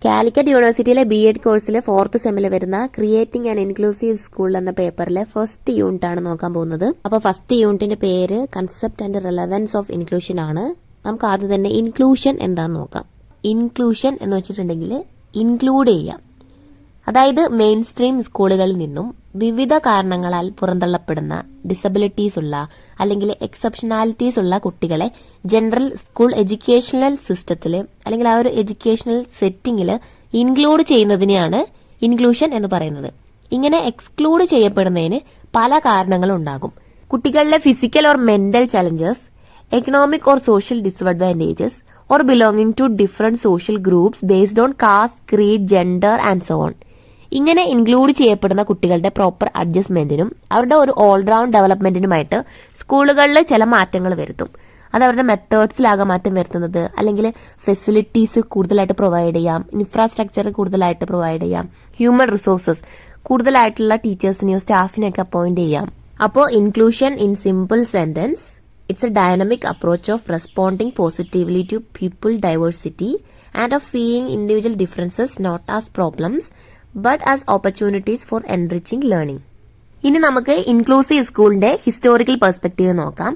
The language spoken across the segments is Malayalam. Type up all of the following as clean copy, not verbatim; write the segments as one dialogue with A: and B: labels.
A: കാലിക്കറ്റ് യൂണിവേഴ്സിറ്റിയിലെ ബി.എഡ് കോഴ്സിലെ 4th സെമ്മിൽ വരുന്ന ക്രിയേറ്റിംഗ് ആൻഡ് ഇൻക്ലൂസീവ് സ്കൂൾ എന്ന പേപ്പറിലെ ഫസ്റ്റ് യൂണിറ്റ് ആണ് നോക്കാൻ പോകുന്നത്. അപ്പോൾ ഫസ്റ്റ് യൂണിറ്റിന്റെ പേര് concept and relevance of inclusion ആണ്. നമുക്ക് ആദ്യം തന്നെ ഇൻക്ലൂഷൻ എന്താണെന്ന് നോക്കാം. ഇൻക്ലൂഷൻ എന്ന് വെച്ചിട്ടുണ്ടെങ്കിൽ ഇൻക്ലൂഡ് ചെയ്യാം, അതായത് മെയിൻ സ്ട്രീം സ്കൂളുകളിൽ നിന്നും വിവിധ കാരണങ്ങളാൽ പുറന്തള്ളപ്പെടുന്ന ഡിസബിലിറ്റീസ് ഉള്ള അല്ലെങ്കിൽ എക്സെപ്ഷനാലിറ്റീസ് ഉള്ള കുട്ടികളെ ജനറൽ സ്കൂൾ എഡ്യൂക്കേഷണൽ സിസ്റ്റത്തിൽ അല്ലെങ്കിൽ ആ ഒരു എഡ്യൂക്കേഷണൽ സെറ്റിംഗിൽ ഇൻക്ലൂഡ് ചെയ്യുന്നതിനെയാണ് ഇൻക്ലൂഷൻ എന്ന് പറയുന്നത്. ഇങ്ങനെ എക്സ്ക്ലൂഡ് ചെയ്യപ്പെടുന്നതിന് പല കാരണങ്ങളും ഉണ്ടാകും. കുട്ടികളിലെ physical or mental challenges, economic or social disadvantages or belonging to different social groups based on caste, creed, gender and so on. ഇങ്ങനെ ഇൻക്ലൂഡ് ചെയ്യപ്പെടുന്ന കുട്ടികളുടെ പ്രോപ്പർ അഡ്ജസ്റ്റ്മെന്റിനും അവരുടെ ഒരു ഓൾറൗണ്ട് ഡെവലപ്മെന്റിനുമായിട്ട് സ്കൂളുകളിൽ ചില മാറ്റങ്ങൾ വരുത്തും. അത് അവരുടെ മെത്തേഡ്സിലാകാം മാറ്റം വരുത്തുന്നത്, അല്ലെങ്കിൽ ഫെസിലിറ്റീസ് കൂടുതലായിട്ട് പ്രൊവൈഡ് ചെയ്യാം, ഇൻഫ്രാസ്ട്രക്ചർ കൂടുതലായിട്ട് പ്രൊവൈഡ് ചെയ്യാം, ഹ്യൂമൻ റിസോഴ്സസ് കൂടുതലായിട്ടുള്ള ടീച്ചേഴ്സിനെയോ സ്റ്റാഫിനെയൊക്കെ അപ്പോയിന്റ് ചെയ്യാം. അപ്പോൾ inclusion in simple sentence, it's a dynamic approach of responding positively to pupil diversity and of seeing individual differences not as problems but as opportunities for enriching learning. ഇനി നമുക്ക് ഇൻക്ലൂസീവ് സ്കൂളിന്റെ ഹിസ്റ്റോറിക്കൽ പെർസ്പെക്റ്റീവ് നോക്കാം.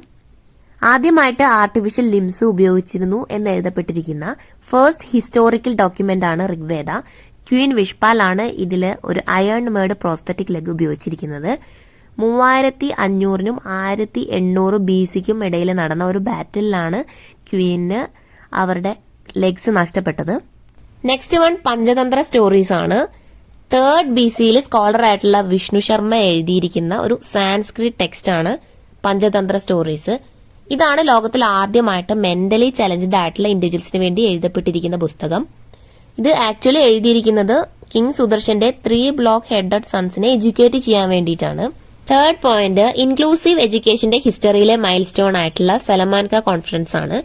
A: ആദ്യമായിട്ട് ആർട്ടിഫിഷ്യൽ ലിംസ് ഉപയോഗിച്ചിരുന്നു എന്ന് എഴുതപ്പെട്ടിരിക്കുന്ന ഫസ്റ്റ് ഹിസ്റ്റോറിക്കൽ ഡോക്യുമെന്റ് ആണ് ഋഗ്വേദ. ക്വീൻ വിഷ്പാൽ ആണ് ഇതിൽ ഒരു അയൺ മേഡ് പ്രോസ്തറ്റിക് ലെഗ് ഉപയോഗിച്ചിരിക്കുന്നത്. 3500-നും 1800 BC-ക്കും ഇടയിൽ നടന്ന ഒരു ബാറ്റിലാണ് ക്വീന് അവരുടെ ലെഗ്സ് നഷ്ടപ്പെട്ടത്. നെക്സ്റ്റ് വൺ പഞ്ചതന്ത്ര സ്റ്റോറീസ് ആണ്. 3rd BC-യിൽ സ്കോളർ ആയിട്ടുള്ള വിഷ്ണു ശർമ്മ എഴുതിയിരിക്കുന്ന ഒരു സാൻസ്ക്രിറ്റ് ടെക്സ്റ്റ് ആണ് പഞ്ചതന്ത്ര സ്റ്റോറീസ്. ഇതാണ് ലോകത്തിൽ ആദ്യമായിട്ട് മെന്റലി ചലഞ്ചഡ് ആയിട്ടുള്ള ഇൻഡിവിജ്വൽസിന് വേണ്ടി എഴുതപ്പെട്ടിരിക്കുന്ന പുസ്തകം. ഇത് ആക്ച്വലി എഴുതിയിരിക്കുന്നത് കിങ് സുദർശന്റെ 3 ബ്ലോക്ക് ഹെഡഡ് സൺസിനെ എഡ്യൂക്കേറ്റ് ചെയ്യാൻ വേണ്ടിയിട്ടാണ്. തേർഡ് പോയിന്റ്, ഇൻക്ലൂസീവ് എഡ്യൂക്കേഷന്റെ ഹിസ്റ്ററിയിലെ മൈൽ സ്റ്റോൺ ആയിട്ടുള്ള സലമാൻക കോൺഫറൻസ് ആണ്.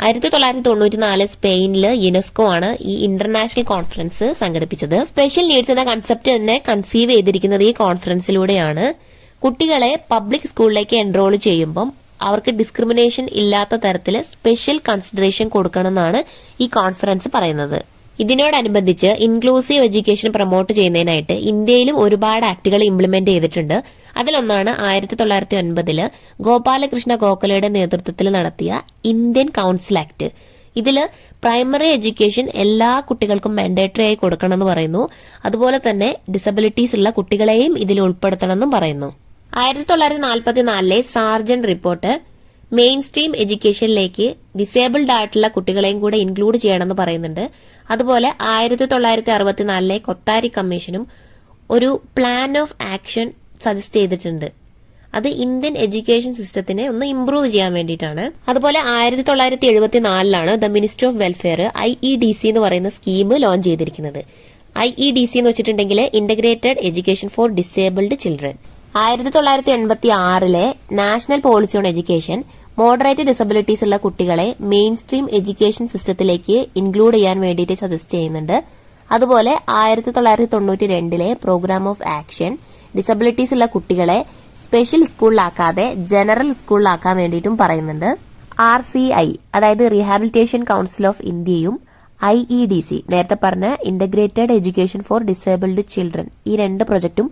A: 1994 സ്പെയിനില് യുനെസ്കോ ആണ് ഈ ഇന്റർനാഷണൽ കോൺഫറൻസ് സംഘടിപ്പിച്ചത്. സ്പെഷ്യൽ നീഡ്സ് എന്ന കൺസെപ്റ്റ് തന്നെ കൺസീവ് ചെയ്തിരിക്കുന്നത് ഈ കോൺഫറൻസിലൂടെയാണ്. കുട്ടികളെ പബ്ലിക് സ്കൂളിലേക്ക് എൻറോൾ ചെയ്യുമ്പം അവർക്ക് ഡിസ്ക്രിമിനേഷൻ ഇല്ലാത്ത തരത്തിൽ സ്പെഷ്യൽ കൺസിഡറേഷൻ കൊടുക്കണമെന്നാണ് ഈ കോൺഫറൻസ് പറയുന്നത്. ഇതിനോടനുബന്ധിച്ച് ഇൻക്ലൂസീവ് എഡ്യൂക്കേഷൻ പ്രൊമോട്ട് ചെയ്യുന്നതിനായിട്ട് ഇന്ത്യയിലും ഒരുപാട് ആക്ടുകൾ ഇംപ്ലിമെന്റ് ചെയ്തിട്ടുണ്ട്. അതിലൊന്നാണ് 1909 ഗോപാലകൃഷ്ണ ഗോഖലെയുടെ നേതൃത്വത്തിൽ നടത്തിയ ഇന്ത്യൻ കൗൺസിൽ ആക്ട്. ഇതില് പ്രൈമറി എഡ്യൂക്കേഷൻ എല്ലാ കുട്ടികൾക്കും മാൻഡേറ്ററി ആയി കൊടുക്കണമെന്ന് പറയുന്നു. അതുപോലെ തന്നെ ഡിസബിലിറ്റീസ് ഉള്ള കുട്ടികളെയും ഇതിൽ ഉൾപ്പെടുത്തണമെന്നും പറയുന്നു. 1944 sergeant report main stream എഡ്യൂക്കേഷനിലേക്ക് disabled ആയിട്ടുള്ള കുട്ടികളെയും കൂടെ ഇൻക്ലൂഡ് ചെയ്യണമെന്ന് പറയുന്നുണ്ട്. അതുപോലെ 1964 കൊത്താരി കമ്മീഷനും ഒരു പ്ലാൻ ഓഫ് ആക്ഷൻ സജസ്റ്റ് ചെയ്തിട്ടുണ്ട്. അത് ഇന്ത്യൻ എഡ്യൂക്കേഷൻ സിസ്റ്റത്തിനെ ഒന്ന് ഇംപ്രൂവ് ചെയ്യാൻ വേണ്ടിയിട്ടാണ്. അതുപോലെ 1974 the ministry of welfare IEDC എന്ന് പറയുന്ന സ്കീം ലോഞ്ച് ചെയ്തിരിക്കുന്നത്. IEDC എന്ന് വെച്ചിട്ടുണ്ടെങ്കിൽ integrated education for disabled children. 1986 national policy on education moderate disabilities ഉള്ള കുട്ടികളെ മെയിൻ സ്ട്രീം എഡ്യൂക്കേഷൻ സിസ്റ്റത്തിലേക്ക് ഇൻക്ലൂഡ് ചെയ്യാൻ വേണ്ടിയിട്ട് സജസ്റ്റ് ചെയ്യുന്നുണ്ട്. അതുപോലെ 1992 പ്രോഗ്രാം ഓഫ് ആക്ഷൻ ഡിസബിലിറ്റീസ് ഉള്ള കുട്ടികളെ സ്പെഷ്യൽ സ്കൂളിലാക്കാതെ ജനറൽ സ്കൂളിലാക്കാൻ വേണ്ടിയിട്ടും പറയുന്നുണ്ട്. RCI അതായത് റീഹാബിലിറ്റേഷൻ കൗൺസിൽ ഓഫ് ഇന്ത്യയും IEDC നേരത്തെ പറഞ്ഞ integrated education for disabled children ഈ 2 പ്രൊജക്ടും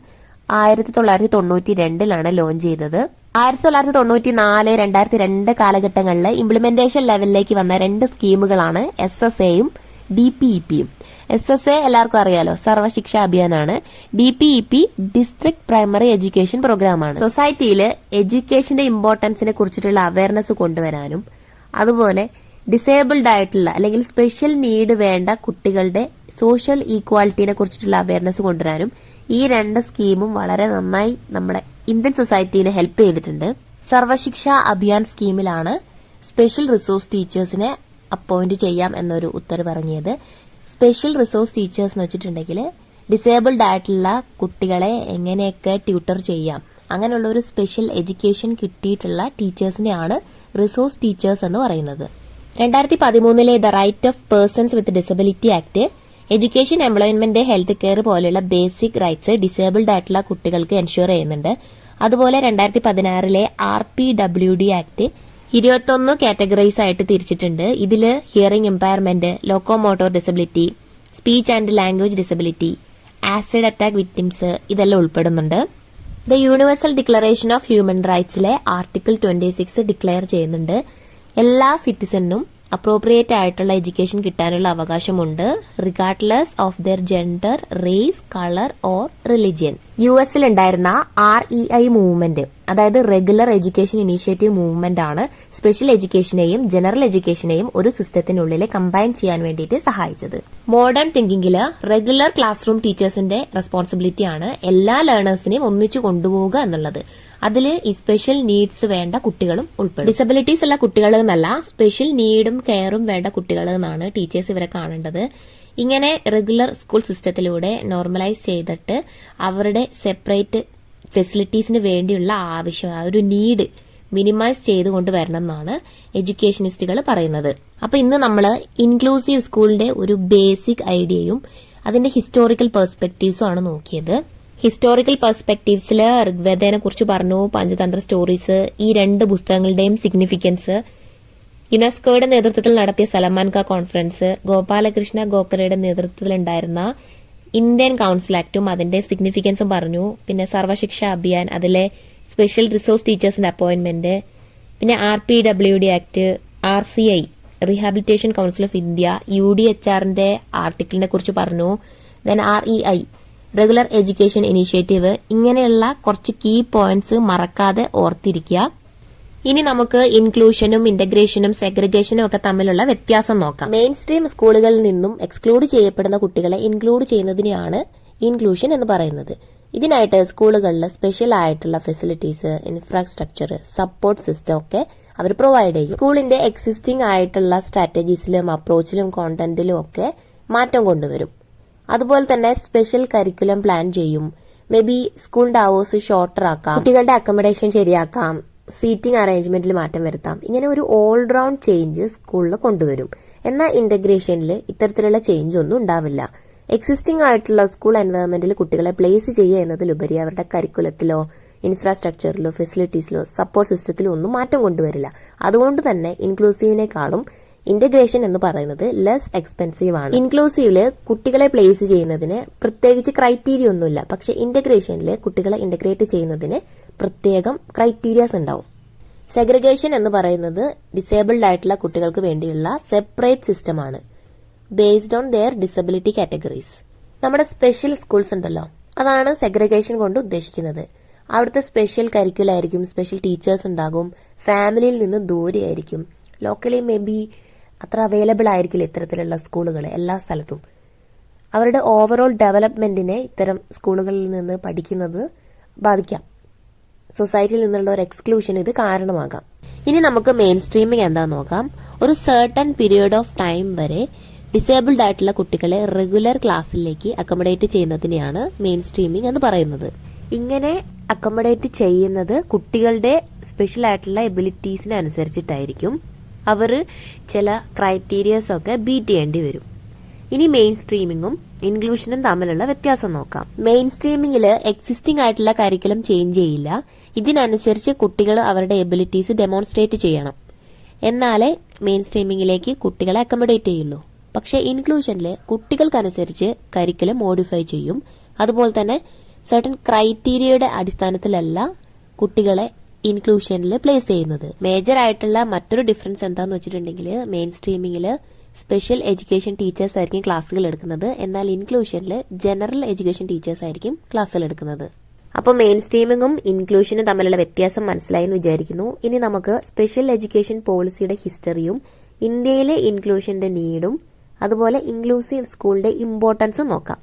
A: 1992 ലോഞ്ച് ചെയ്തത്. 1994, 2002 കാലഘട്ടങ്ങളിൽ ഇംപ്ലിമെന്റേഷൻ ലെവലിലേക്ക് വന്ന 2 സ്കീമുകളാണ് SSAയും DPEPയും. SSA എല്ലാവർക്കും അറിയാലോ, സർവശിക്ഷ അഭിയാനാണ്. DPEP ഡിസ്ട്രിക്ട് പ്രൈമറി എഡ്യൂക്കേഷൻ പ്രോഗ്രാമാണ്. സൊസൈറ്റിയിൽ എഡ്യൂക്കേഷന്റെ ഇമ്പോർട്ടൻസിനെ കുറിച്ചിട്ടുള്ള അവയർനെസ് കൊണ്ടുവരാനും അതുപോലെ ഡിസേബിൾഡ് ആയിട്ടുള്ള അല്ലെങ്കിൽ സ്പെഷ്യൽ നീഡ് വേണ്ട കുട്ടികളുടെ സോഷ്യൽ ഈക്വാലിറ്റിനെ കുറിച്ചിട്ടുള്ള അവയർനെസ് കൊണ്ടുവരാനും ഈ 2 സ്കീമും വളരെ നന്നായി നമ്മുടെ ഇന്ത്യൻ സൊസൈറ്റിനെ ഹെൽപ്പ് ചെയ്തിട്ടുണ്ട്. സർവശിക്ഷ അഭിയാൻ സ്കീമിലാണ് സ്പെഷ്യൽ റിസോഴ്സ് ടീച്ചേഴ്സിനെ അപ്പോയിന്റ് ചെയ്യാം എന്നൊരു ഉത്തരവ് ഇറങ്ങിയത്. സ്പെഷ്യൽ റിസോഴ്സ് ടീച്ചേഴ്സ് എന്ന് വെച്ചിട്ടുണ്ടെങ്കിൽ ഡിസേബിൾഡ് ആയിട്ടുള്ള കുട്ടികളെ എങ്ങനെയൊക്കെ ട്യൂട്ടർ ചെയ്യാം, അങ്ങനെയുള്ള ഒരു സ്പെഷ്യൽ എഡ്യൂക്കേഷൻ കിട്ടിയിട്ടുള്ള ടീച്ചേഴ്സിനെയാണ് റിസോഴ്സ് ടീച്ചേഴ്സ് എന്ന് പറയുന്നത്. 2013 the right of persons with disability act education, employment, health care പോലെയുള്ള ബേസിക് റൈറ്റ്സ് ഡിസേബിൾഡ് ആയിട്ടുള്ള കുട്ടികൾക്ക് എൻഷുർ ചെയ്യുന്നുണ്ട്. അതുപോലെ 2016 RPWD ആക്ട് 21 കാറ്റഗറൈസ് ആയിട്ട് തിരിച്ചിട്ടുണ്ട്. ഇതില് hearing impairment, locomotor disability, speech and language disability, acid attack victims ഇതെല്ലാം ഉൾപ്പെടുന്നുണ്ട്. The universal declaration of human റൈറ്റ്സിലെ ആർട്ടിക്കിൾ 26 ഡിക്ലെയർ ചെയ്യുന്നുണ്ട് എല്ലാ സിറ്റിസണിനും അപ്രോപ്രിയേറ്റ് ആയിട്ടുള്ള എഡ്യൂക്കേഷൻ കിട്ടാനുള്ള അവകാശമുണ്ട്, regardless of their gender, race, colour or religion. US ഉണ്ടായിരുന്ന REI മൂവ്മെന്റ്, അതായത് റെഗുലർ എഡ്യൂക്കേഷൻ ഇനീഷ്യേറ്റീവ് മൂവ്മെന്റ് ആണ് സ്പെഷ്യൽ എഡ്യൂക്കേഷനെയും ജനറൽ എഡ്യൂക്കേഷനെയും ഒരു സിസ്റ്റത്തിനുള്ളിൽ കമ്പൈൻ ചെയ്യാൻ വേണ്ടിയിട്ട് സഹായിച്ചത്. മോഡേൺ തിങ്കിങ്ങില് റെഗുലർ ക്ലാസ് റൂം ടീച്ചേഴ്സിന്റെ റെസ്പോൺസിബിലിറ്റി ആണ് എല്ലാ ലേണേഴ്സിനെയും ഒന്നിച്ചു കൊണ്ടുപോവുക എന്നുള്ളത്. അതിൽ ഈ സ്പെഷ്യൽ നീഡ്സ് വേണ്ട കുട്ടികളും ഉൾപ്പെടും. ഡിസബിലിറ്റീസ് ഉള്ള കുട്ടികൾ എന്നല്ല, സ്പെഷ്യൽ നീഡും കെയറും വേണ്ട കുട്ടികൾ എന്നാണ് ടീച്ചേഴ്സ് ഇവരെ കാണേണ്ടത്. ഇങ്ങനെ റെഗുലർ സ്കൂൾ സിസ്റ്റത്തിലൂടെ നോർമലൈസ് ചെയ്തിട്ട് അവരുടെ സെപ്പറേറ്റ് ഫെസിലിറ്റീസിന് വേണ്ടിയുള്ള ആവശ്യം, ആ ഒരു നീഡ് മിനിമൈസ് ചെയ്തുകൊണ്ട് വരണം എന്നാണ് എഡ്യൂക്കേഷനിസ്റ്റുകൾ പറയുന്നത്. അപ്പൊ ഇന്ന് നമ്മൾ ഇൻക്ലൂസീവ് സ്കൂളിന്റെ ഒരു ബേസിക് ഐഡിയയും അതിന്റെ ഹിസ്റ്റോറിക്കൽ പെർസ്പെക്റ്റീവ്സും ആണ് നോക്കിയത്. ഹിസ്റ്റോറിക്കൽ പെർസ്പെക്റ്റീവ്സിൽ ഋഗ്വേദനെ കുറിച്ച് പറഞ്ഞു, പഞ്ചതന്ത്ര സ്റ്റോറീസ്, ഈ രണ്ട് പുസ്തകങ്ങളുടെയും സിഗ്നിഫിക്കൻസ്, യുനെസ്കോയുടെ നേതൃത്വത്തിൽ നടത്തിയ സലമാൻക കോൺഫറൻസ്, ഗോപാലകൃഷ്ണ ഗോഖലെയുടെ നേതൃത്വത്തിൽ ഉണ്ടായിരുന്ന ഇന്ത്യൻ കൌൺസിൽ ആക്ടും അതിന്റെ സിഗ്നിഫിക്കൻസും പറഞ്ഞു. പിന്നെ സർവശിക്ഷ അഭിയാൻ, അതിലെ സ്പെഷ്യൽ റിസോഴ്സ് ടീച്ചേഴ്സിന്റെ അപ്പോയിന്റ്മെന്റ്, പിന്നെ RPWD act, RCI rehabilitation council of India, UDHRന്റെ ആർട്ടിക്കിളിനെ കുറിച്ച് പറഞ്ഞു. Then REI regular education initiative. ഇങ്ങനെയുള്ള കുറച്ച് കീ പോയിന്റ്സ് മറക്കാതെ ഓർത്തിരിക്കുക. ഇനി നമുക്ക് ഇൻക്ലൂഷനും ഇന്റഗ്രേഷനും സെഗ്രിഗേഷനും ഒക്കെ തമ്മിലുള്ള വ്യത്യാസം നോക്കാം. മെയിൻ സ്ട്രീം സ്കൂളുകളിൽ നിന്നും എക്സ്ക്ലൂഡ് ചെയ്യപ്പെടുന്ന കുട്ടികളെ ഇൻക്ലൂഡ് ചെയ്യുന്നതിനെയാണ് ഇൻക്ലൂഷൻ എന്ന് പറയുന്നത്. ഇതിനായിട്ട് സ്കൂളുകളിൽ സ്പെഷ്യൽ ആയിട്ടുള്ള ഫെസിലിറ്റീസ്, ഇൻഫ്രാസ്ട്രക്ചർ, സപ്പോർട്ട് സിസ്റ്റം ഒക്കെ അവർ പ്രൊവൈഡ് ചെയ്യും. സ്കൂളിന്റെ എക്സിസ്റ്റിംഗ് ആയിട്ടുള്ള സ്ട്രാറ്റജീസിലും അപ്രോച്ചിലും കോണ്ടന്റിലും ഒക്കെ മാറ്റം കൊണ്ടുവരും. അതുപോലെ തന്നെ സ്പെഷ്യൽ കരിക്കുലം പ്ലാൻ ചെയ്യും. മേ ബി സ്കൂളിന്റെ അവേഴ്സ് ഷോർട്ടർ ആക്കാം, കുട്ടികളുടെ അക്കോമഡേഷൻ ശരിയാക്കാം, സീറ്റിംഗ് അറേഞ്ച്മെന്റിൽ മാറ്റം വരുത്താം. ഇങ്ങനെ ഒരു ഓൾറൗണ്ട് ചേഞ്ച് സ്കൂളിൽ കൊണ്ടുവരും. എന്നാൽ ഇന്റഗ്രേഷനിൽ ഇത്തരത്തിലുള്ള ചേഞ്ച് ഒന്നും ഉണ്ടാവില്ല. എക്സിസ്റ്റിംഗ് ആയിട്ടുള്ള സ്കൂൾ എൻവയോൺമെന്റിൽ കുട്ടികളെ പ്ലേസ് ചെയ്യുക എന്നതിലുപരി അവരുടെ കരിക്കുലത്തിലോ ഇൻഫ്രാസ്ട്രക്ചറിലോ ഫെസിലിറ്റീസിലോ സപ്പോർട്ട് സിസ്റ്റത്തിലോ ഒന്നും മാറ്റം കൊണ്ടുവരില്ല. അതുകൊണ്ട് തന്നെ ഇൻക്ലൂസീവിനേക്കാളും ഇന്റഗ്രേഷൻ എന്ന് പറയുന്നത് ലെസ് എക്സ്പെൻസീവ് ആണ്. ഇൻക്ലൂസീവില് കുട്ടികളെ പ്ലേസ് ചെയ്യുന്നതിന് പ്രത്യേകിച്ച് ക്രൈറ്റീരിയ ഒന്നുമില്ല. പക്ഷെ ഇന്റഗ്രേഷനിൽ കുട്ടികളെ ഇന്റഗ്രേറ്റ് ചെയ്യുന്നതിന് പ്രത്യേകം ക്രൈറ്റീരിയാസ് ഉണ്ടാവും. സെഗ്രിഗേഷൻ എന്ന് പറയുന്നത് ഡിസേബിൾഡ് ആയിട്ടുള്ള കുട്ടികൾക്ക് വേണ്ടിയുള്ള സെപ്പറേറ്റ് സിസ്റ്റമാണ്, based on their disability categories. നമ്മുടെ സ്പെഷ്യൽ സ്കൂൾസ് ഉണ്ടല്ലോ, അതാണ് സെഗ്രിഗേഷൻ കൊണ്ട് ഉദ്ദേശിക്കുന്നത്. അവിടുത്തെ സ്പെഷ്യൽ കരിക്കുലായിരിക്കും, സ്പെഷ്യൽ ടീച്ചേഴ്സ് ഉണ്ടാകും, ഫാമിലിയിൽ നിന്ന് ദൂരെയായിരിക്കും, ലോക്കലി മേ ബി അത്ര അവൈലബിൾ ആയിരിക്കില്ല ഇത്തരത്തിലുള്ള സ്കൂളുകൾ എല്ലാ സ്ഥലത്തും. അവരുടെ ഓവറോൾ ഡെവലപ്മെന്റിനെ ഇത്തരം സ്കൂളുകളിൽ നിന്ന് പഠിക്കുന്നത് ബാധിക്കാം. സൊസൈറ്റിയിൽ നിന്നുള്ള ഒരു എക്സ്ക്ലൂഷൻ ഇത് കാരണമാകാം. ഇനി നമുക്ക് മെയിൻ സ്ട്രീമിംഗ് എന്താന്ന് നോക്കാം. ഒരു സർട്ടൺ പീരിയഡ് ഓഫ് ടൈം വരെ ഡിസേബിൾഡ് ആയിട്ടുള്ള കുട്ടികളെ റെഗുലർ ക്ലാസ്സിലേക്ക് അക്കോമഡേറ്റ് ചെയ്യുന്നതിനെയാണ് മെയിൻ സ്ട്രീമിംഗ് എന്ന് പറയുന്നത്. ഇങ്ങനെ അക്കോമഡേറ്റ് ചെയ്യുന്നത് കുട്ടികളുടെ സ്പെഷ്യൽ ആയിട്ടുള്ള എബിലിറ്റീസിന് അനുസരിച്ചിട്ടായിരിക്കും. അവർ ചില ക്രൈറ്റീരിയസ് ഒക്കെ ബീറ്റ് ചെയ്യേണ്ടി വരും. ഇനി മെയിൻ സ്ട്രീമിങ്ങും ഇൻക്ലൂഷനും തമ്മിലുള്ള വ്യത്യാസം നോക്കാം. മെയിൻ സ്ട്രീമിംഗിൽ എക്സിസ്റ്റിംഗ് ആയിട്ടുള്ള കരിക്കുലം ചേഞ്ച് ചെയ്യില്ല. ഇതിനനുസരിച്ച് കുട്ടികൾ അവരുടെ എബിലിറ്റീസ് ഡെമോൺസ്ട്രേറ്റ് ചെയ്യണം. എന്നാലേ മെയിൻ സ്ട്രീമിംഗിലേക്ക് കുട്ടികളെ അക്കോമഡേറ്റ് ചെയ്യുള്ളൂ. പക്ഷേ ഇൻക്ലൂഷനിൽ കുട്ടികൾക്കനുസരിച്ച് കരിക്കുലം മോഡിഫൈ ചെയ്യും. അതുപോലെ തന്നെ സർട്ടൻ ക്രൈറ്റീരിയയുടെ അടിസ്ഥാനത്തിലല്ല കുട്ടികളെ ഇൻക്ലൂഷനിൽ പ്ലേസ് ചെയ്യുന്നത്. മേജർ ആയിട്ടുള്ള മറ്റൊരു ഡിഫറൻസ് എന്താന്ന് വെച്ചിട്ടുണ്ടെങ്കിൽ മെയിൻ സ്ട്രീമിംഗിൽ സ്പെഷ്യൽ എഡ്യൂക്കേഷൻ ടീച്ചേഴ്സ് ആയിരിക്കും ക്ലാസ്സുകൾ എടുക്കുന്നത്. എന്നാൽ ഇൻക്ലൂഷനിൽ ജനറൽ എഡ്യൂക്കേഷൻ ടീച്ചേഴ്സ് ആയിരിക്കും ക്ലാസ്സുകൾ എടുക്കുന്നത്. അപ്പോൾ മെയിൻ സ്ട്രീമിംഗും ഇൻക്ലൂഷനും തമ്മിലുള്ള വ്യത്യാസം മനസ്സിലായി എന്ന് വിചാരിക്കുന്നു. ഇനി നമുക്ക് സ്പെഷ്യൽ എഡ്യൂക്കേഷൻ പോളിസിയുടെ ഹിസ്റ്ററിയും ഇന്ത്യയിലെ ഇൻക്ലൂഷന്റെ നീഡും അതുപോലെ ഇൻക്ലൂസീവ് സ്കൂളിന്റെ ഇമ്പോർട്ടൻസും നോക്കാം.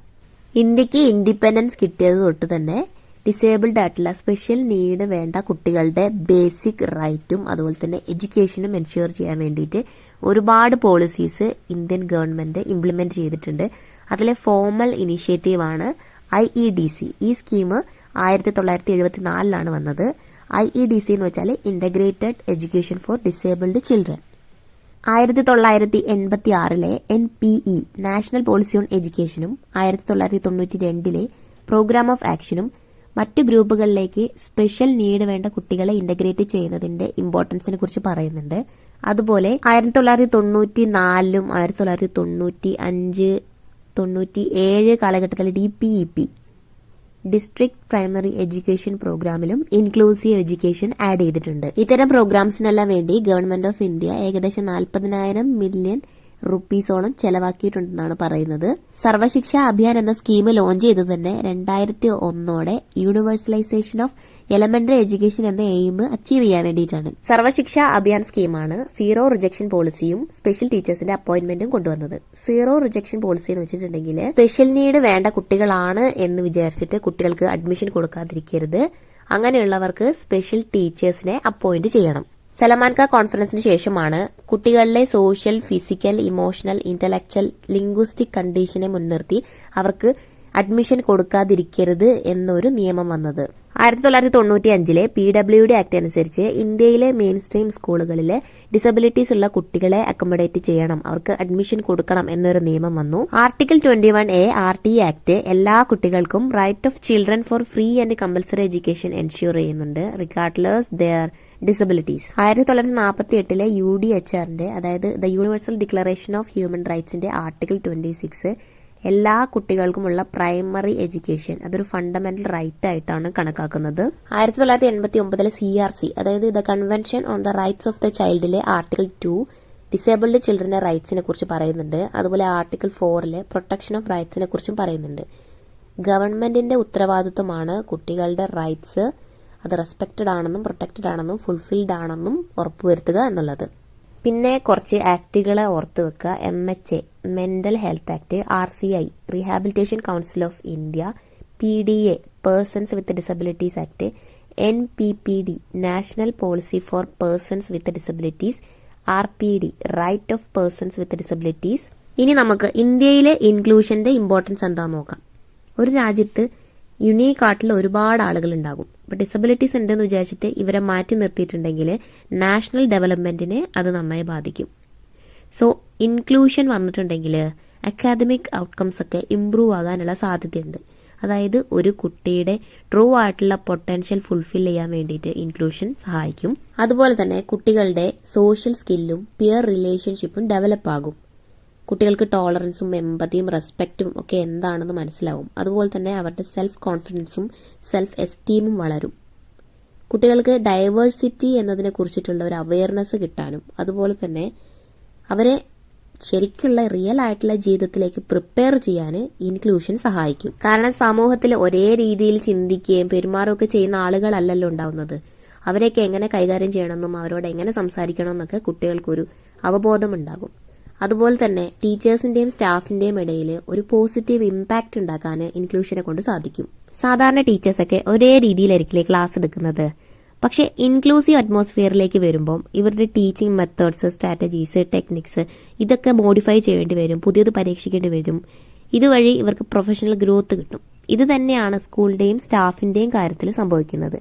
A: ഇന്ത്യക്ക് ഇൻഡിപെൻഡൻസ് കിട്ടിയത് തൊട്ട് തന്നെ ഡിസേബിൾഡ് ആയിട്ടുള്ള സ്പെഷ്യൽ നീഡ് വേണ്ട കുട്ടികളുടെ ബേസിക് റൈറ്റും അതുപോലെ തന്നെ എഡ്യൂക്കേഷനും എൻഷുർ ചെയ്യാൻ വേണ്ടിയിട്ട് ഒരുപാട് പോളിസീസ് ഇന്ത്യൻ ഗവൺമെന്റ് ഇംപ്ലിമെന്റ് ചെയ്തിട്ടുണ്ട്. അതിലെ ഫോർമൽ ഇനിഷ്യേറ്റീവാണ് IEDC. ഈ സ്കീം 1974 വന്നത്. IEDC എന്ന് വെച്ചാൽ integrated education for disabled children. 1986 NPE national policy on എഡ്യൂക്കേഷനും 1992 പ്രോഗ്രാം ഓഫ് ആക്ഷനും മറ്റു ഗ്രൂപ്പുകളിലേക്ക് സ്പെഷ്യൽ നീഡ് വേണ്ട കുട്ടികളെ ഇന്റഗ്രേറ്റ് ചെയ്യുന്നതിന്റെ ഇമ്പോർട്ടൻസിനെ കുറിച്ച് പറയുന്നുണ്ട്. അതുപോലെ 1994 1995 1997 കാലഘട്ടത്തിൽ DPEP ഡിസ്ട്രിക്ട് പ്രൈമറി എഡ്യൂക്കേഷൻ പ്രോഗ്രാമിലും ഇൻക്ലൂസീവ് എഡ്യൂക്കേഷൻ ആഡ് ചെയ്തിട്ടുണ്ട്. ഇത്തരം പ്രോഗ്രാംസിനെല്ലാം വേണ്ടി ഗവൺമെന്റ് ഓഫ് ഇന്ത്യ ഏകദേശം 40,000 മില്യൺ റുപ്പീസോളം ചെലവാക്കിയിട്ടുണ്ടെന്നാണ് പറയുന്നത്. സർവശിക്ഷ അഭിയാൻ എന്ന സ്കീം ലോഞ്ച് ചെയ്തത് തന്നെ 2001 യൂണിവേഴ്സലൈസേഷൻ ഓഫ് എലമെന്ററി എഡ്യൂക്കേഷൻ എന്ന എയിം അച്ചീവ് ചെയ്യാൻ വേണ്ടിയിട്ടാണ്. സർവശിക്ഷ അഭിയാൻ സ്കീമാണ് സീറോ റിജക്ഷൻ പോളിസിയും സ്പെഷ്യൽ ടീച്ചേഴ്സിന്റെ അപ്പോയിന്റ്മെന്റും കൊണ്ടുവന്നത്. സീറോ റിജക്ഷൻ പോളിസി എന്ന് വെച്ചിട്ടുണ്ടെങ്കിൽ സ്പെഷ്യൽ നീഡ് വേണ്ട കുട്ടികളാണ് എന്ന് വിചാരിച്ചിട്ട് കുട്ടികൾക്ക് അഡ്മിഷൻ കൊടുക്കാതിരിക്കരുത്. അങ്ങനെയുള്ളവർക്ക് സ്പെഷ്യൽ ടീച്ചേഴ്സിനെ അപ്പോയിന്റ് ചെയ്യണം. സലമാൻക കോൺഫറൻസിന് ശേഷമാണ് കുട്ടികളിലെ social, physical, emotional, intellectual, linguistic കണ്ടീഷനെ മുൻനിർത്തി അവർക്ക് അഡ്മിഷൻ കൊടുക്കാതിരിക്കരുത് എന്നൊരു നിയമം വന്നത്. 1995 PWD ആക്ട് അനുസരിച്ച് ഇന്ത്യയിലെ മെയിൻ സ്ട്രീം സ്കൂളുകളിലെ ഡിസബിലിറ്റീസ് ഉള്ള കുട്ടികളെ അക്കോമഡേറ്റ് ചെയ്യണം, അവർക്ക് അഡ്മിഷൻ കൊടുക്കണം എന്നൊരു നിയമം വന്നു. ആർട്ടിക്കിൾ 21A RT ആക്ട് എല്ലാ കുട്ടികൾക്കും right of children for free and compulsory education ensure ചെയ്യുന്നുണ്ട്, റിഗാർഡ്ലെസ് ദെയർ ഡിസബിലിറ്റീസ്. 1948 UDHRന്റെ അതായത് the universal declaration of human റൈറ്റ്സിന്റെ ആർട്ടിക്കിൾ 26 എല്ലാ കുട്ടികൾക്കുമുള്ള പ്രൈമറി എഡ്യൂക്കേഷൻ അതൊരു ഫണ്ടമെന്റൽ റൈറ്റ് ആയിട്ടാണ് കണക്കാക്കുന്നത്. 1989 CRC അതായത് the convention on the rights of the ചൈൽഡിലെ ആർട്ടിക്കിൾ 2 ഡിസേബിൾഡ് ചിൽഡ്രന്റെ റൈറ്റ്സിനെ കുറിച്ച് പറയുന്നുണ്ട്. അതുപോലെ ആർട്ടിക്കിൾ 4 പ്രൊട്ടക്ഷൻ ഓഫ് റൈറ്റ്സിനെ കുറിച്ചും പറയുന്നുണ്ട്. ഗവൺമെന്റിന്റെ ഉത്തരവാദിത്വമാണ് കുട്ടികളുടെ റൈറ്റ്സ് അത് റെസ്പെക്റ്റഡ് ആണെന്നും പ്രൊട്ടക്റ്റഡ് ആണെന്നും ഫുൾഫിൽഡ് ആണെന്നും ഉറപ്പുവരുത്തുക എന്നുള്ളത്. പിന്നെ കുറച്ച് ആക്ടുകളെ ഓർത്തു വെക്കുക. MHA mental health act, RCI rehabilitation council of India, PDA persons with disabilities act, NPPD national policy for persons with disabilities, RPD right of persons with disabilities. ഇനി നമുക്ക് ഇന്ത്യയിലെ ഇൻക്ലൂഷന്റെ ഇമ്പോർട്ടൻസ് എന്താണെന്ന് നോക്കാം. ഒരു രാജ്യത്ത് യുണീക്ക് ആയിട്ടുള്ള ഒരുപാട് ആളുകൾ ഉണ്ടാകും. ഇപ്പൊ ഡിസബിലിറ്റീസ് ഉണ്ടെന്ന് വിചാരിച്ചിട്ട് ഇവരെ മാറ്റി നിർത്തിയിട്ടുണ്ടെങ്കിൽ നാഷണൽ ഡെവലപ്മെന്റിനെ അത് നന്നായി ബാധിക്കും. സോ ഇൻക്ലൂഷൻ വന്നിട്ടുണ്ടെങ്കിൽ അക്കാദമിക് ഔട്ട്കംസ് ഒക്കെ ഇംപ്രൂവ് ആകാനുള്ള സാധ്യതയുണ്ട്. അതായത് ഒരു കുട്ടിയുടെ ട്രൂ ആയിട്ടുള്ള പൊട്ടൻഷ്യൽ ഫുൾഫിൽ ചെയ്യാൻ വേണ്ടിയിട്ട് ഇൻക്ലൂഷൻ സഹായിക്കും. അതുപോലെ തന്നെ കുട്ടികളുടെ സോഷ്യൽ സ്കില്ലും പിയർ റിലേഷൻഷിപ്പും ഡെവലപ്പ് ആകും. കുട്ടികൾക്ക് ടോളറൻസും എമ്പതിയും റെസ്പെക്റ്റും ഒക്കെ എന്താണെന്ന് മനസ്സിലാവും. അതുപോലെ തന്നെ അവരുടെ സെൽഫ് കോൺഫിഡൻസും സെൽഫ് എസ്റ്റീമും വളരും. കുട്ടികൾക്ക് ഡൈവേഴ്സിറ്റി എന്നതിനെ കുറിച്ചിട്ടുള്ള ഒരു അവയർനെസ് കിട്ടാനും അതുപോലെ തന്നെ അവരെ ശരിക്കുള്ള റിയൽ ആയിട്ടുള്ള ജീവിതത്തിലേക്ക് പ്രിപ്പയർ ചെയ്യാൻ ഇൻക്ലൂഷൻ സഹായിക്കും. കാരണം സമൂഹത്തിൽ ഒരേ രീതിയിൽ ചിന്തിക്കുകയും പെരുമാറുകയൊക്കെ ചെയ്യുന്ന ആളുകളല്ലല്ലോ ഉണ്ടാവുന്നത്. അവരെയൊക്കെ എങ്ങനെ കൈകാര്യം ചെയ്യണമെന്നും അവരോട് എങ്ങനെ സംസാരിക്കണം എന്നൊക്കെ കുട്ടികൾക്കൊരു അവബോധം ഉണ്ടാകും. അതുപോലെ തന്നെ ടീച്ചേഴ്സിന്റെയും സ്റ്റാഫിന്റെയും ഇടയിൽ ഒരു പോസിറ്റീവ് ഇമ്പാക്ട് ഉണ്ടാക്കാൻ ഇൻക്ലൂഷനെ കൊണ്ട് സാധിക്കും. സാധാരണ ടീച്ചേഴ്സൊക്കെ ഒരേ രീതിയിലായിരിക്കില്ലേ ക്ലാസ് എടുക്കുന്നത്. പക്ഷെ ഇൻക്ലൂസീവ് അറ്റ്മോസ്ഫിയറിലേക്ക് വരുമ്പോൾ ഇവരുടെ ടീച്ചിങ് മെത്തേഡ്സ്, സ്ട്രാറ്റജീസ്, ടെക്നിക്സ് ഇതൊക്കെ മോഡിഫൈ ചെയ്യേണ്ടി വരും, പുതിയത് പരീക്ഷിക്കേണ്ടി വരും. ഇതുവഴി ഇവർക്ക് പ്രൊഫഷണൽ ഗ്രോത്ത് കിട്ടും. ഇത് തന്നെയാണ് സ്കൂളിന്റെയും സ്റ്റാഫിന്റെയും കാര്യത്തിൽ സംഭവിക്കുന്നത്.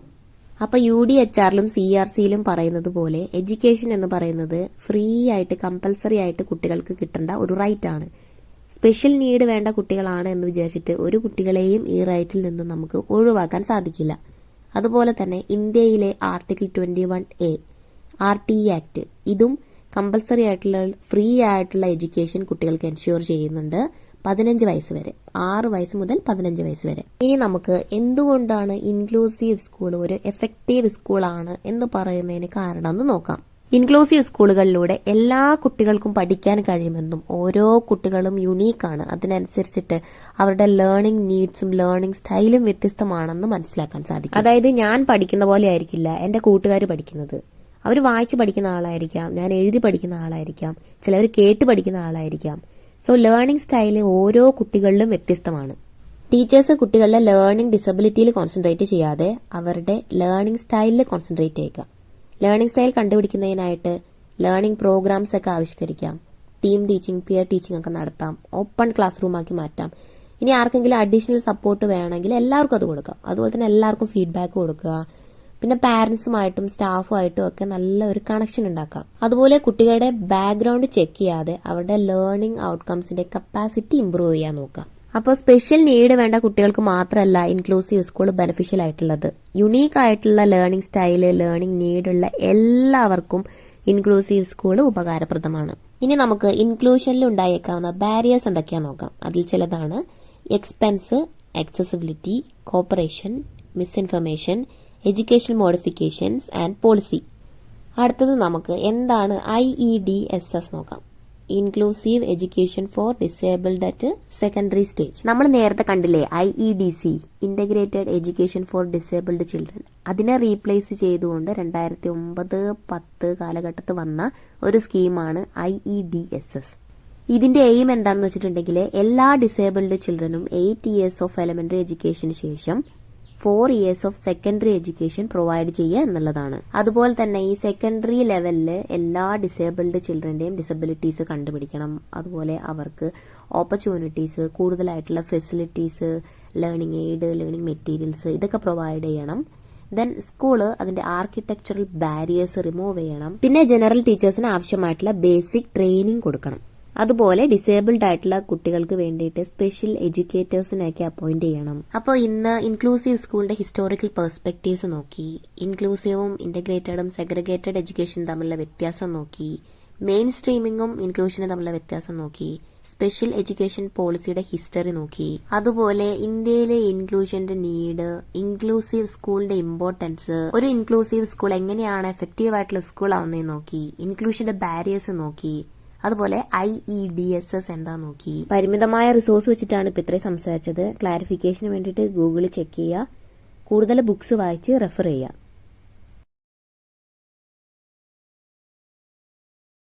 A: അപ്പൊ UDHRലും CRCയിലും പറയുന്നത് പോലെ എഡ്യൂക്കേഷൻ എന്ന് പറയുന്നത് ഫ്രീ ആയിട്ട് കമ്പൽസറി ആയിട്ട് കുട്ടികൾക്ക് കിട്ടേണ്ട ഒരു റൈറ്റ് ആണ്. സ്പെഷ്യൽ നീഡ് വേണ്ട കുട്ടികളാണ് എന്ന് വിചാരിച്ചിട്ട് ഒരു കുട്ടികളെയും ഈ റൈറ്റിൽ നിന്ന് നമുക്ക് ഒഴിവാക്കാൻ സാധിക്കില്ല. അതുപോലെ തന്നെ ഇന്ത്യയിലെ ആർട്ടിക്കിൾ 21A RT ആക്ട് ഇതും കമ്പൽസറി ആയിട്ടുള്ള ഫ്രീ ആയിട്ടുള്ള എഡ്യൂക്കേഷൻ കുട്ടികൾക്ക് എൻഷ്യൂർ ചെയ്യുന്നുണ്ട് 15 വയസ്സ് വരെ, 6 വയസ്സ് മുതൽ 15 വയസ്സ് വരെ. ഇനി നമുക്ക് എന്തുകൊണ്ടാണ് ഇൻക്ലൂസീവ് സ്കൂൾ ഒരു എഫക്റ്റീവ് സ്കൂളാണ് എന്ന് പറയുന്നതിന് കാരണം എന്ന് നോക്കാം. ഇൻക്ലൂസീവ് സ്കൂളുകളിലൂടെ എല്ലാ കുട്ടികൾക്കും പഠിക്കാൻ കഴിയുമെന്നും ഓരോ കുട്ടികളും യുണീക്കാണ്, അതിനനുസരിച്ചിട്ട് അവരുടെ ലേണിംഗ് നീഡ്സും ലേണിംഗ് സ്റ്റൈലും വ്യത്യസ്തമാണെന്ന് മനസ്സിലാക്കാൻ സാധിക്കും. അതായത് ഞാൻ പഠിക്കുന്ന പോലെ ആയിരിക്കില്ല എന്റെ കൂട്ടുകാർ പഠിക്കുന്നത്. അവർ വായിച്ച് പഠിക്കുന്ന ആളായിരിക്കാം, ഞാൻ എഴുതി പഠിക്കുന്ന ആളായിരിക്കാം, ചിലവർ കേട്ട് പഠിക്കുന്ന ആളായിരിക്കാം. സോ ലേണിംഗ് സ്റ്റൈല് ഓരോ കുട്ടികളിലും വ്യത്യസ്തമാണ്. ടീച്ചേഴ്സ് കുട്ടികളുടെ ലേണിംഗ് ഡിസബിലിറ്റിയിൽ കോൺസെൻട്രേറ്റ് ചെയ്യാതെ അവരുടെ ലേണിംഗ് സ്റ്റൈലിൽ കോൺസെൻട്രേറ്റ് ചെയ്യുക. ലേണിംഗ് സ്റ്റൈൽ കണ്ടുപിടിക്കുന്നതിനായിട്ട് ലേണിംഗ് പ്രോഗ്രാംസ് ഒക്കെ ആവിഷ്കരിക്കാം, ടീം ടീച്ചിങ്, പിയർ ടീച്ചിങ് ഒക്കെ നടത്താം, ഓപ്പൺ ക്ലാസ് റൂമാക്കി മാറ്റാം. ഇനി ആർക്കെങ്കിലും അഡീഷണൽ സപ്പോർട്ട് വേണമെങ്കിൽ എല്ലാവർക്കും അത് കൊടുക്കാം. അതുപോലെ തന്നെ എല്ലാവർക്കും ഫീഡ്ബാക്ക് കൊടുക്കുക. പിന്നെ പാരന്റ്സുമായിട്ടും സ്റ്റാഫുമായിട്ടും ഒക്കെ നല്ല ഒരു കണക്ഷൻ ഉണ്ടാക്കാം. അതുപോലെ കുട്ടികളുടെ ബാക്ക്ഗ്രൗണ്ട് ചെക്ക് ചെയ്യാതെ അവരുടെ ലേണിംഗ് ഔട്ട്കംസിന്റെ കപ്പാസിറ്റി ഇംപ്രൂവ് ചെയ്യാൻ നോക്കാം. അപ്പോൾ സ്പെഷ്യൽ നീഡ് വേണ്ട കുട്ടികൾക്ക് മാത്രമല്ല ഇൻക്ലൂസീവ് സ്കൂൾ ബെനിഫിഷ്യൽ ആയിട്ടുള്ളത്. യുണീക്ക് ആയിട്ടുള്ള ലേണിംഗ് സ്റ്റൈല്, ലേണിംഗ് നീഡുള്ള എല്ലാവർക്കും ഇൻക്ലൂസീവ് സ്കൂൾ ഉപകാരപ്രദമാണ്. ഇനി നമുക്ക് ഇൻക്ലൂഷനിൽ ഉണ്ടായേക്കാവുന്ന ബാരിയേഴ്സ് എന്തൊക്കെയാണെന്ന് നോക്കാം. അതിൽ ചിലതാണ് expense, accessibility, cooperation, misinformation, educational modifications and policy. അടുത്തത് നമുക്ക് എന്താണ് IEDSS നോക്കാം. Inclusive education for disabled at secondary stage. നമ്മൾ നേരത്തെ കണ്ടില്ലേ IEDC, integrated education for disabled children. അതിനെ റീപ്ലേസ് ചെയ്തുകൊണ്ട് 2009-10 കാലഘട്ടത്തിൽ വന്ന ഒരു സ്കീമാണ് IEDSS. ഇതിന്റെ എയിം എന്താണെന്ന് വെച്ചിട്ടുണ്ടെങ്കിൽ എല്ലാ ഡിസേബിൾഡ് ചിൽഡ്രനും 8 years ഓഫ് എലിമെന്ററി എഡ്യൂക്കേഷന് ശേഷം 4 years of secondary education provide ചെയ്യുക എന്നുള്ളതാണ്. അതുപോലെ തന്നെ ഈ സെക്കൻഡറി ലെവലിൽ എല്ലാ ഡിസേബിൾഡ് ചിൽഡ്രന്റെയും ഡിസബിലിറ്റീസ് കണ്ടുപിടിക്കണം. അതുപോലെ അവർക്ക് ഓപ്പർച്യൂണിറ്റീസ്, കൂടുതലായിട്ടുള്ള facilities, learning aid, learning materials ഇതൊക്കെ പ്രൊവൈഡ് ചെയ്യണം. ദെൻ സ്കൂള് അതിന്റെ ആർക്കിടെക്ചറൽ ബാരിയേഴ്സ് റിമൂവ് ചെയ്യണം. പിന്നെ ജനറൽ ടീച്ചേഴ്സിന് ആവശ്യമായിട്ടുള്ള ബേസിക് ട്രെയിനിങ് കൊടുക്കണം. അതുപോലെ ഡിസേബിൾഡ് ആയിട്ടുള്ള കുട്ടികൾക്ക് വേണ്ടിയിട്ട് സ്പെഷ്യൽ എഡ്യൂക്കേറ്റേഴ്സിനെയൊക്കെ അപ്പോയിന്റ് ചെയ്യണം. അപ്പോൾ ഇന്ന് ഇൻക്ലൂസീവ് സ്കൂളിന്റെ ഹിസ്റ്റോറിക്കൽ പെർസ്പെക്റ്റീവ്സ് നോക്കി, ഇൻക്ലൂസീവും ഇന്റഗ്രേറ്റഡും സെഗ്രിഗേറ്റഡ് എഡ്യൂക്കേഷൻ തമ്മിലുള്ള വ്യത്യാസം നോക്കി, മെയിൻ സ്ട്രീമിങ്ങും ഇൻക്ലൂഷനും തമ്മിലുള്ള വ്യത്യാസം നോക്കി, സ്പെഷ്യൽ എഡ്യൂക്കേഷൻ പോളിസിയുടെ ഹിസ്റ്ററി നോക്കി, അതുപോലെ ഇന്ത്യയിലെ ഇൻക്ലൂഷന്റെ നീഡ്, ഇൻക്ലൂസീവ് സ്കൂളിന്റെ ഇമ്പോർട്ടൻസ്, ഒരു ഇൻക്ലൂസീവ് സ്കൂൾ എങ്ങനെയാണ് എഫക്റ്റീവ് ആയിട്ടുള്ള സ്കൂൾ ആവുന്നതെന്ന് നോക്കി, ഇൻക്ലൂഷന്റെ ബാരിയേഴ്സ് നോക്കി, അതുപോലെ IEDSS എന്താ നോക്കി. പരിമിതമായ റിസോഴ്സ് വെച്ചിട്ടാണ് ഇപ്പൊ ഇത്രയും സംസാരിച്ചത്. ക്ലാരിഫിക്കേഷന് വേണ്ടിയിട്ട് ഗൂഗിളിൽ ചെക്ക് ചെയ്യുക, കൂടുതൽ ബുക്സ് വായിച്ച് റെഫർ ചെയ്യുക.